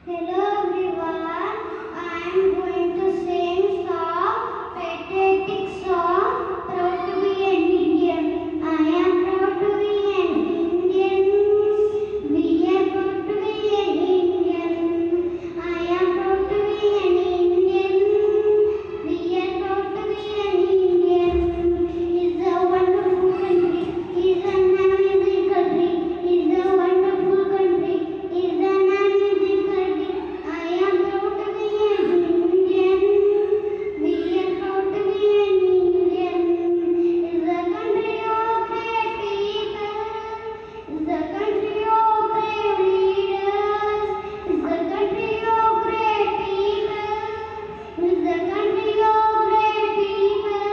Hello everyone, I am going to sing song, patriotic song, proud to be an Indian. I am proud to be an Indian. We are proud to be an Indian. I am proud to be an Indian. We are proud to be an Indian. It's a wonderful country. It's an amazing country. It's a wonderful country. It's an amazing country. I am proud to be an Indian. We are proud to be an Indian. It's a country of great people. It's a country of brave leaders. It's a country of great people. It's a country of great people.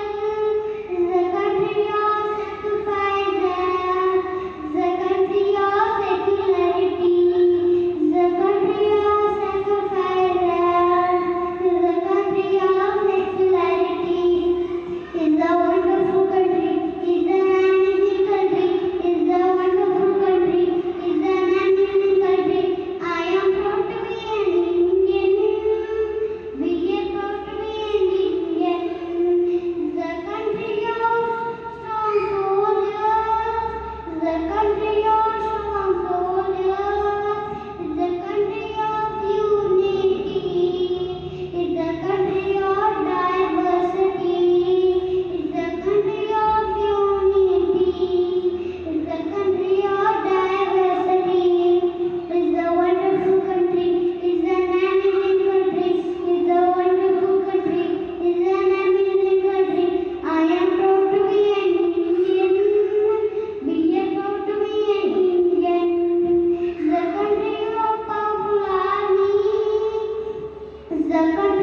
It's a country of sacrifices. It's a country of secularity. It's a country of sacrifices. It's a country of secularity. It's a wonderful country. It's an amazing country. It's a wonderful country. It's an amazing country. I am proud to be an Indian. We are proud to be an Indian. It's a country of strong soldiers. It's a country of strong soldiers. It's a country of unity. It's a country of diversity. It's a country of unity. It's a country of diversity. It's a wonderful country. It's an amazing country. It's a wonderful country. It's an amazing country. I am proud to be an Indian. We are proud to be an Indian. It's a country of powerful army. It's a country